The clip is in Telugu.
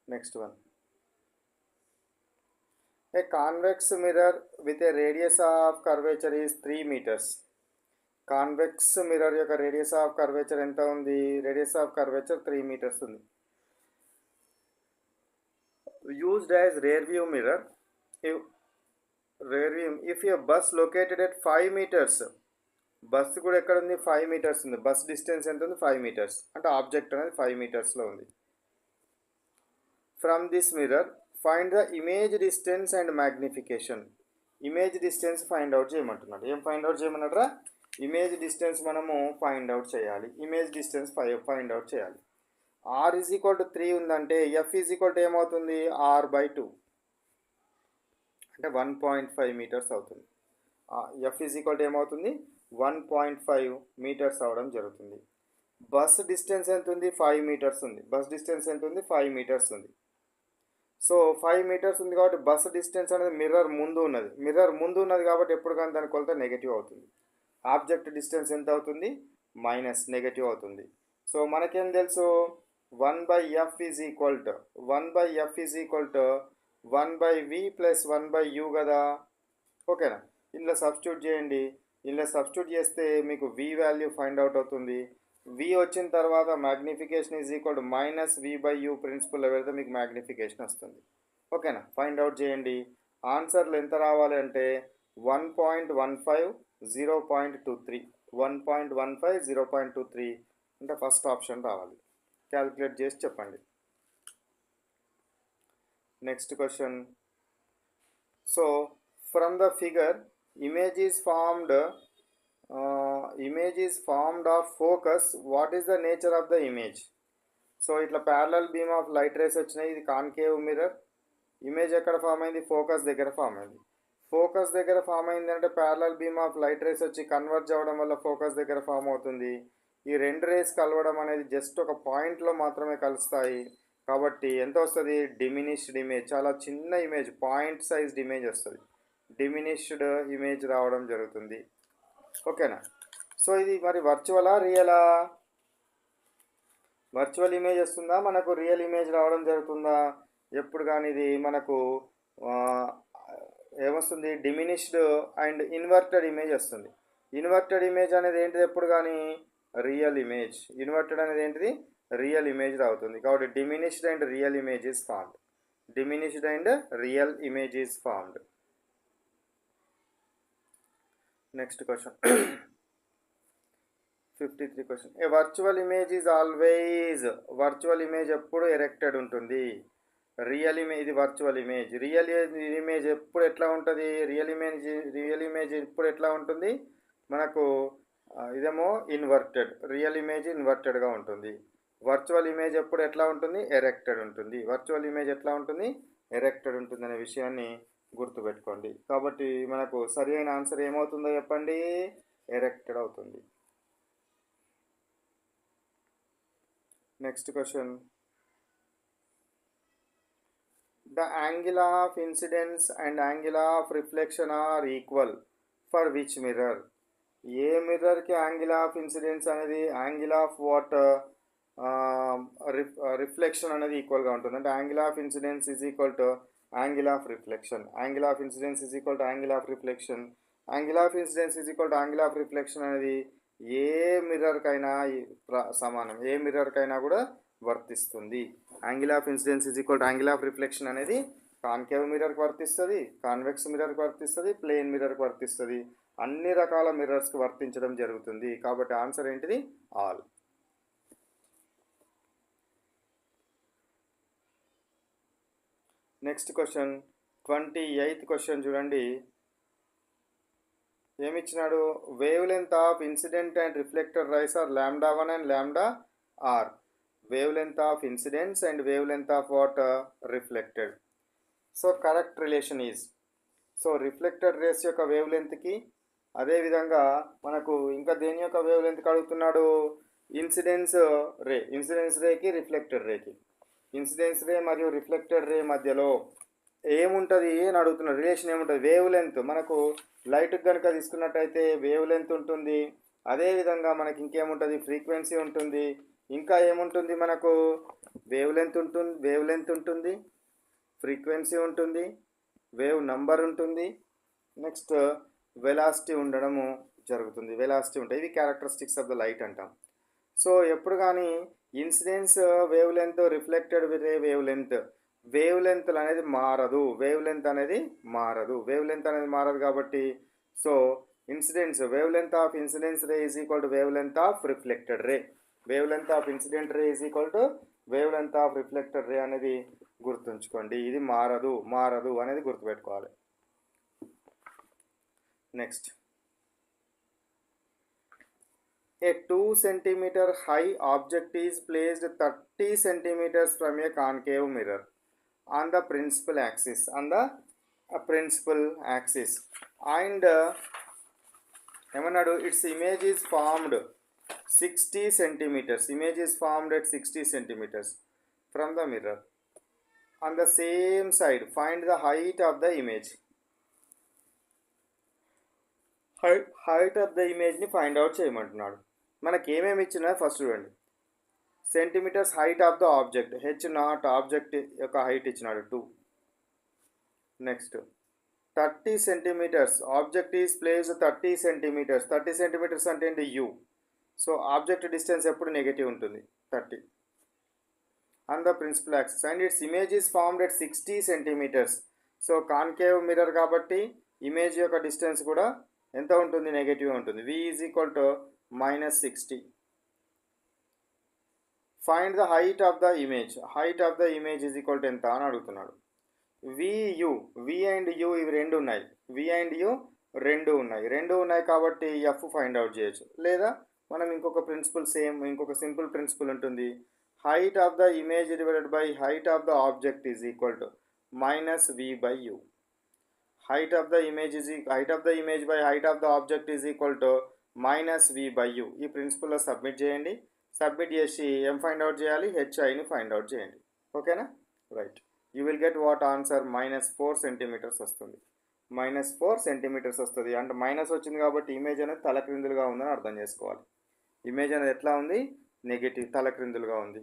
Next one. A convex mirror with a radius of curvature is 3 meters. Convex mirror యొక్క రేడియస్ ఆఫ్ కర్వేచర్ ఎంత ఉంది? రేడియస్ ఆఫ్ కర్వేచర్ 3 meters ఉంది. Used as rear view mirror. If a bus located at 5 meters, bus కూడా ఎక్కడ ఉంది? 5 meters ఉంది. బస్ డిస్టెన్స్ ఎంత ఉంది? 5 meters. అంటే ఆబ్జెక్ట్ అనేది 5 metersలో ఉంది. From this mirror find the image distance and magnification. Image distance find out చేయమంటున్నాడు. ఏం ఫైండ్ అవుట్ చేయమన్నారా? ఇమేజ్ డిస్టెన్స్ మనము ఫైండ్ అవుట్ చేయాలి. ఇమేజ్ డిస్టెన్స్ ఫైండ్ అవుట్ చేయాలి. ఆర్ ఈజ్ ఈక్వల్ టు 3 ఉందంటే ఎఫ్ ఈజ్ ఈక్వల్ టు ఏమవుతుంది? r/2 అంటే 1.5 meters అవుతుంది. ఎఫ్ ఈజ్ ఈక్వల్ టు ఏమవుతుంది? 1.5 meters అవడం జరుగుతుంది. బస్ డిస్టెన్స్ ఎంత ఉంది? 5 meters ఉంది. బస్ డిస్టెన్స్ ఎంత ఉంది? 5 meters ఉంది. సో 5 meters ఉంది కాబట్టి బస్ డిస్టెన్స్ అనేది మిర్రర్ ముందు ఉన్నది. మిర్రర్ ముందు ఉన్నది కాబట్టి ఎప్పుడు కానీ దాని కొలత నెగిటివ్ అవుతుంది. ఆబ్జెక్ట్ డిస్టెన్స్ ఎంత అవుతుంది? మైనస్ నెగటివ్ అవుతుంది. సో మనకేం తెలుసు? 1/f is equal to 1/v plus 1/u కదా. ఓకేనా? ఇందులో సబ్స్టిట్యూట్ చేయండి. ఇందులో సబ్స్టిట్యూట్ చేస్తే మీకు v వాల్యూ ఫైండ్ అవుట్ అవుతుంది. v వచ్చిన తర్వాత magnification is equal to -v/u ప్రిన్సిపల్లో పెడితే మీకు మ్యాగ్నిఫికేషన్ వస్తుంది. ఓకేనా? ఫైండ్ అవుట్ చేయండి. ఆన్సర్లు ఎంత రావాలి అంటే 1.15 0.23 1.15 0.23 అంటే ఫస్ట్ ఆప్షన్ రావాలి. క్యాలిక్యులేట్ చేసి చెప్పండి. Next question. So from the figure image is formed of focus. What is the nature of the image? So ఇట్లా parallel beam of light rays వచ్చినాయి. ఇది కాన్కేవ్ మిర్రర్. ఇమేజ్ ఎక్కడ ఫామ్ అయింది? ఫోకస్ దగ్గర ఫామ్ అయింది. ఫోకస్ దగ్గర ఫామ్ అయింది అంటే parallel beam of light rays వచ్చి కన్వర్జ్ అవ్వడం వల్ల ఫోకస్ దగ్గర ఫామ్ అవుతుంది. ఈ రెండు రేస్ కలవడం అనేది జస్ట్ ఒక పాయింట్లో మాత్రమే కలుస్తాయి. కాబట్టి ఎంత వస్తుంది? Diminished image. చాలా చిన్న ఇమేజ్, పాయింట్ సైజ్డ్ ఇమేజ్ వస్తుంది. డిమినిష్డ్ ఇమేజ్ రావడం జరుగుతుంది. ఓకేనా? సో ఇది మరి వర్చువలా రియలా? వర్చువల్ ఇమేజ్ వస్తుందా, మనకు రియల్ ఇమేజ్ రావడం జరుగుతుందా? ఎప్పుడు కానీ ఇది మనకు ఏమొస్తుంది? డిమినిష్డ్ అండ్ ఇన్వర్టెడ్ ఇమేజ్ వస్తుంది. ఇన్వర్టెడ్ ఇమేజ్ అనేది ఏంటిది? ఎప్పుడు కానీ రియల్ ఇమేజ్. ఇన్వర్టెడ్ అనేది ఏంటిది? రియల్ ఇమేజ్ రావుతుంది. కాబట్టి diminished and real image is formed. Diminished and real image is formed. Next question 53 question. A virtual image is always. Virtual image ఎప్పుడు ఎరెక్టెడ్ ఉంటుంది. రియల్ ఇమేజ్, ఇది వర్చువల్ ఇమేజ్. రియల్ ఇమేజ్ ఎప్పుడు ఎట్లా ఉంటుంది? రియల్ ఇమేజ్ ఎప్పుడు ఎట్లా ఉంటుంది? మనకు ఇదేమో ఇన్వర్టెడ్. రియల్ ఇమేజ్ ఇన్వర్టెడ్గా ఉంటుంది. వర్చువల్ ఇమేజ్ ఎప్పుడు ఎట్లా ఉంటుంది? ఎరెక్టెడ్ ఉంటుంది. వర్చువల్ ఇమేజ్ ఎట్లా ఉంటుంది? ఎరెక్టెడ్ ఉంటుంది అనే విషయాన్ని గుర్తుపెట్టుకోండి. కాబట్టి మనకు సరి అయిన ఆన్సర్ ఏమవుతుందో చెప్పండి? ఎరెక్టెడ్ అవుతుంది. Next question. The angle of incidence and angle of reflection are equal for which mirror? ఏ మిర్రర్కి యాంగిల్ ఆఫ్ ఇన్సిడెన్స్ అనేది యాంగిల్ ఆఫ్ వాట్ రిఫ్లెక్షన్ అనేది ఈక్వల్గా ఉంటుంది. అంటే angle of incidence is equal to angle of reflection. Angle of incidence is equal to angle of reflection. Angle of incidence is equal to angle of reflection అనేది ఏ మిర్రర్కైనా సమానం. ఏ మిర్రర్కైనా కూడా వర్తిస్తుంది. Angle of incidence is equal to angle of reflection అనేది కాన్కేవ్ మిర్రర్కి వర్తిస్తుంది, కాన్వెక్స్ మిర్రర్కి వర్తిస్తుంది, ప్లేన్ మిర్రర్కి వర్తిస్తుంది. అన్ని రకాల మిర్రర్స్కి వర్తించడం జరుగుతుంది. కాబట్టి ఆన్సర్ ఏంటిది? All. Next question 28th question చూడండి. ఏమిచ్చినాడు? Wavelength of incident and reflected rays are λ1 and λr. Wavelength of incidents and wavelength of what? Reflected. So correct relation is, so reflected rays యొక్క వేవ్ లెంత్కి, అదేవిధంగా మనకు ఇంకా దేని యొక్క వేవ్ లెంత్కి అడుగుతున్నాడు? ఇన్సిడెన్స్ రేకి రిఫ్లెక్టెడ్ రేకి. ఇన్సిడెన్స్ రే మరియు రిఫ్లెక్టెడ్ రే మధ్యలో ఏముంటుంది అని అడుగుతున్నాడు. రిలేషన్ ఏముంటుంది? Wavelength. మనకు లైట్కి కనుక తీసుకున్నట్టయితే వేవ్ లెంత్ ఉంటుంది. అదేవిధంగా మనకి ఇంకేముంటుంది? ఫ్రీక్వెన్సీ ఉంటుంది. ఇంకా ఏముంటుంది మనకు వేవ్ లెంత్ ఉంటుంది, ఫ్రీక్వెన్సీ ఉంటుంది, వేవ్ నంబర్ ఉంటుంది, నెక్స్ట్ వెలాసిటీ ఉండడము జరుగుతుంది. వెలాసిటీ ఉంటాయి. ఇవి క్యారెక్టరిస్టిక్స్ ఆఫ్ ద లైట్ అంటాం. సో ఎప్పుడు కానీ incidence wave length, reflected wave length అనేది మారదు. వేవ్ లెంత్ అనేది మారదు కాబట్టి so incidence wave length of incidence ray is equal to wave length of reflected ray. Wave length of incident ray is equal to wave length of reflected రే అనేది గుర్తుంచుకోండి. ఇది మారదు అనేది గుర్తుపెట్టుకోవాలి. Next, a 2 centimeter high object is placed 30 centimeters from a concave mirror on the principal axis, and ఏమన్నాడు, its image is formed 60 centimeters. Image is formed at 60 centimeters from the mirror. On the same side, find the height of the image. Height of the ఇమేజ్ని ఫైండ్ అవుట్ చేయమంటున్నాడు. మనకి ఏమేమి ఇచ్చినా ఫస్ట్ చూడండి. Centimetres height of the object, h0 object యొక్క హైట్ ఇచ్చినాడు 2. Next 30 centimetres, object is placed 30 centimetres. 30 centimetres అంటే ఏంటి, u. సో ఆబ్జెక్ట్ డిస్టెన్స్ ఎప్పుడు నెగటివ్ ఉంటుంది, 30 on the principal axis, and its image is formed at 60 centimetres. So concave mirror కాబట్టి ఇమేజ్ యొక్క డిస్టెన్స్ కూడా ఎంత ఉంటుంది, నెగటివ్ ఉంటుంది. v is equal to -60. Find the height of the image. Height of the image is equal to ఎంత అని అడుగుతున్నాడు. v అండ్ u ఇవి రెండు ఉన్నాయి. రెండు ఉన్నాయి కాబట్టి f ఫైండ్ అవుట్ చేయొచ్చు. లేదా మనం ఇంకొక సింపుల్ ప్రిన్సిపల్ ఉంటుంది. Height of the image divided by height of the object is equal to -v/u. height of the image by height of the object is equal to -v/u. ఈ ప్రిన్సిపల్లో సబ్మిట్ చేయండి. సబ్మిట్ చేసి ఏం ఫైండ్ అవుట్ చేయాలి, హెచ్ఐని ఫైండ్ అవుట్ చేయండి. ఓకేనా, right. You will get what answer, -4 centimetres వస్తుంది. -4 సెంటీమీటర్స్ వస్తుంది. అంటే మైనస్ వచ్చింది కాబట్టి ఇమేజ్ అనేది తలక్రిందులుగా ఉందని అర్థం చేసుకోవాలి. ఇమేజ్ అనేది ఎట్లా ఉంది, నెగిటివ్, తలక్రిందులుగా ఉంది.